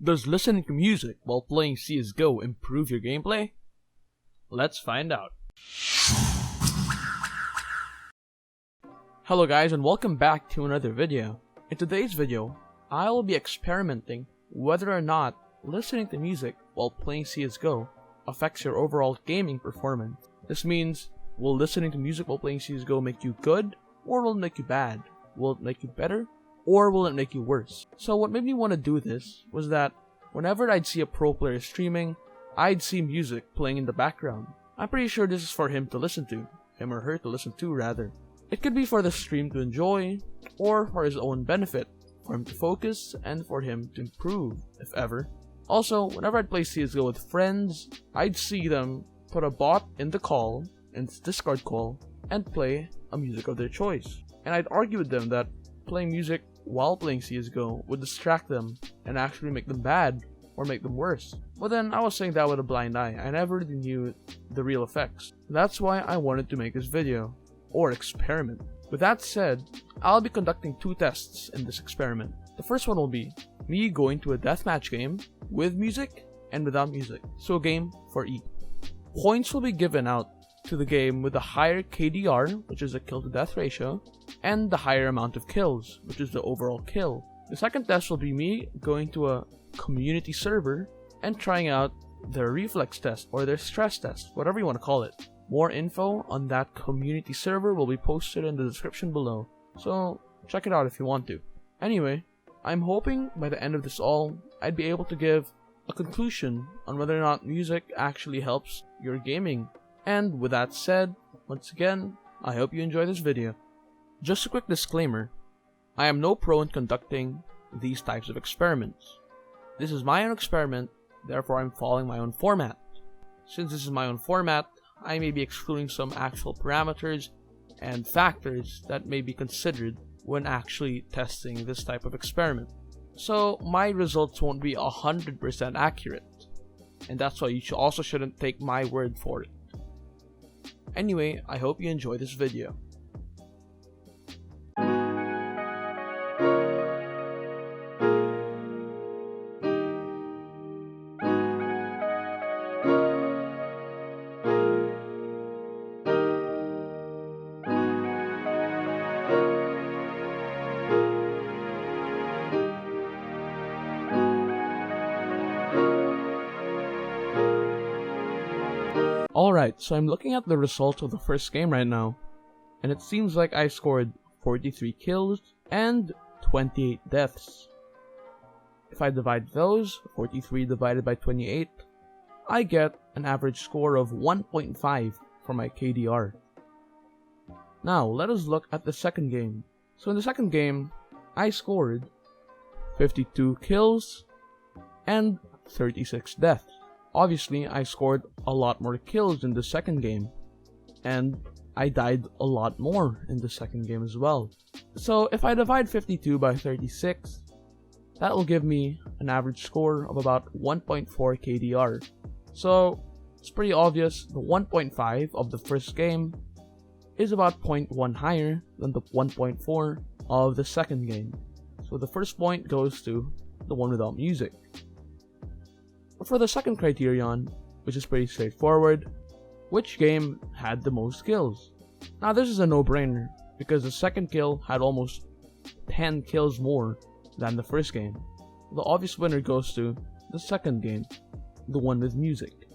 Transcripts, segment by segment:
Does listening to music while playing CSGO improve your gameplay? Let's find out. Hello guys, and welcome back to another video. In today's video, I will be experimenting whether or not listening to music while playing CSGO affects your overall gaming performance. This means, will listening to music while playing CSGO make you good, or will it make you bad? Will it make you better, or will it make you worse? So what made me want to do this was that whenever I'd see a pro player streaming, I'd see music playing in the background. I'm pretty sure this is for him to listen to, him or her to listen to rather. It could be for the stream to enjoy, or for his own benefit, for him to focus, and for him to improve, if ever. Also, whenever I'd play CSGO with friends, I'd see them put a bot in the call, in its Discord call, and play a music of their choice. And I'd argue with them that playing music while playing CSGO would distract them and actually make them bad or make them worse. But then I was saying that with a blind eye. I never really knew the real effects. That's why I wanted to make this video, or experiment. With that said, I'll be conducting two tests in this experiment. The first one will be me going to a deathmatch game with music and without music, so a game for each. Points will be given out to the game with a higher KDR, which is a kill to death ratio, and the higher amount of kills, which is the overall kill. The second test will be me going to a community server and trying out their reflex test or their stress test, whatever you want to call it. More info on that community server will be posted in the description below, so check it out if you want to. Anyway, I'm hoping by the end of this all, I'd be able to give a conclusion on whether or not music actually helps your gaming. And with that said, once again, I hope you enjoy this video. Just a quick disclaimer, I am no pro in conducting these types of experiments. This is my own experiment, therefore I'm following my own format. Since this is my own format, I may be excluding some actual parameters and factors that may be considered when actually testing this type of experiment. So my results won't be 100% accurate, and that's why you also shouldn't take my word for it. Anyway, I hope you enjoy this video. Alright, so I'm looking at the results of the first game right now, and it seems like I scored 43 kills and 28 deaths. If I divide those, 43 divided by 28, I get an average score of 1.5 for my KDR. Now, let us look at the second game. So in the second game, I scored 52 kills and 36 deaths. Obviously, I scored a lot more kills in the second game, and I died a lot more in the second game as well. So if I divide 52 by 36, that will give me an average score of about 1.4 KDR. So it's pretty obvious the 1.5 of the first game is about 0.1 higher than the 1.4 of the second game. So the first point goes to the one without music. For the second criterion, which is pretty straightforward, which game had the most kills? Now this is a no-brainer, because the second kill had almost 10 kills more than the first game. The obvious winner goes to the second game, the one with music.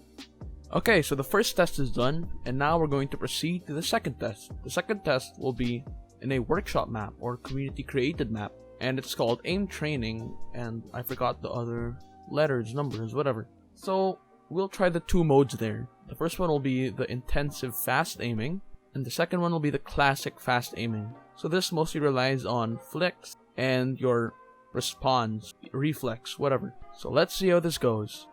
Okay, so the first test is done, and now we're going to proceed to the second test. The second test will be in a workshop map, or community created map, and it's called aim training, and I forgot the other letters, numbers, whatever. So we'll try the two modes there. The first one will be the intensive fast aiming, and the second one will be the classic fast aiming. So this mostly relies on flicks and your response, reflex, whatever. So let's see how this goes.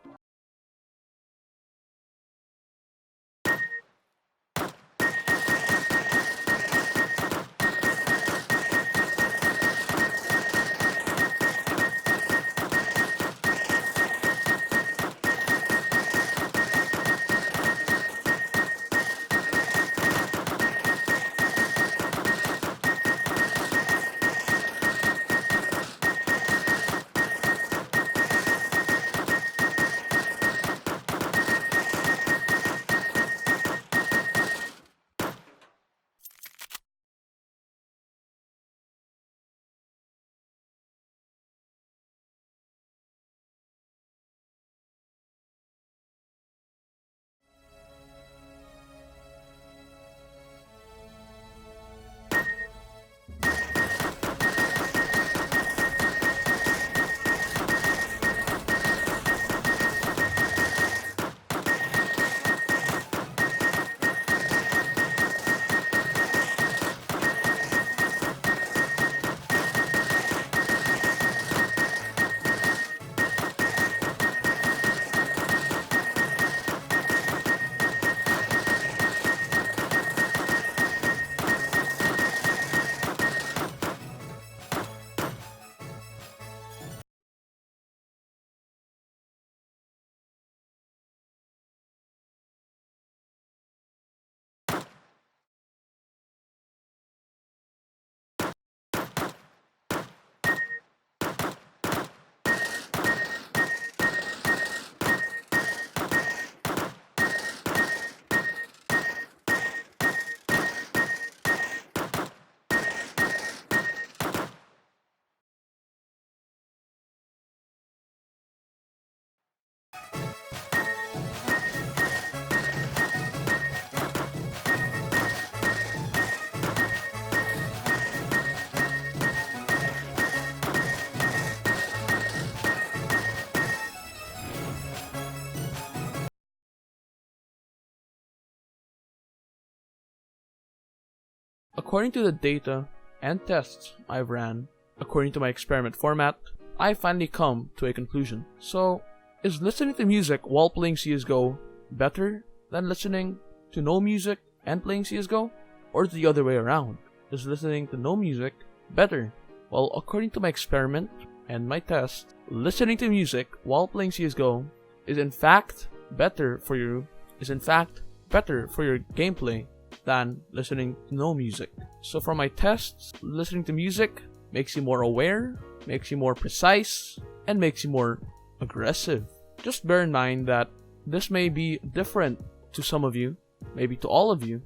according to the data and tests I've ran, according to my experiment format, I finally come to a conclusion. So, is listening to music while playing CSGO better than listening to no music and playing CSGO? Or the other way around? Is listening to no music better? Well, according to my experiment and my test, listening to music while playing CSGO is in fact better for you, gameplay than listening to no music. So for my tests, listening to music makes you more aware, makes you more precise, and makes you more aggressive. Just bear in mind that this may be different to some of you, maybe to all of you,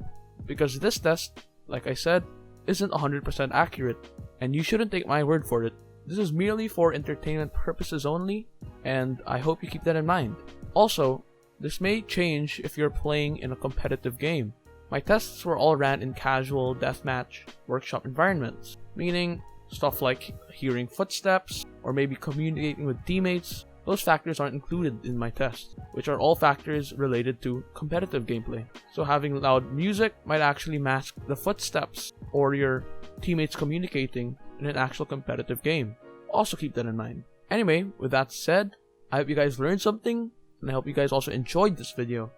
because this test, like I said, isn't 100% accurate, and you shouldn't take my word for it. This is merely for entertainment purposes only, and I hope you keep that in mind. Also, this may change if you're playing in a competitive game. My tests were all ran in casual deathmatch workshop environments, meaning stuff like hearing footsteps or maybe communicating with teammates. Those factors aren't included in my test, which are all factors related to competitive gameplay. So having loud music might actually mask the footsteps or your teammates communicating in an actual competitive game. Also keep that in mind. Anyway, with that said, I hope you guys learned something, and I hope you guys also enjoyed this video.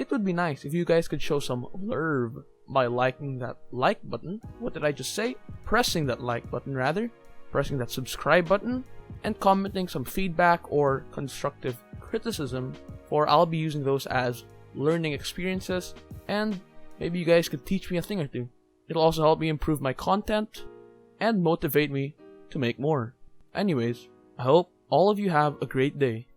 It would be nice if you guys could show some love by liking that like button. What did I just say? Pressing that like button rather. Pressing that subscribe button. And commenting some feedback or constructive criticism, for I'll be using those as learning experiences, and maybe you guys could teach me a thing or two. It'll also help me improve my content and motivate me to make more. Anyways, I hope all of you have a great day.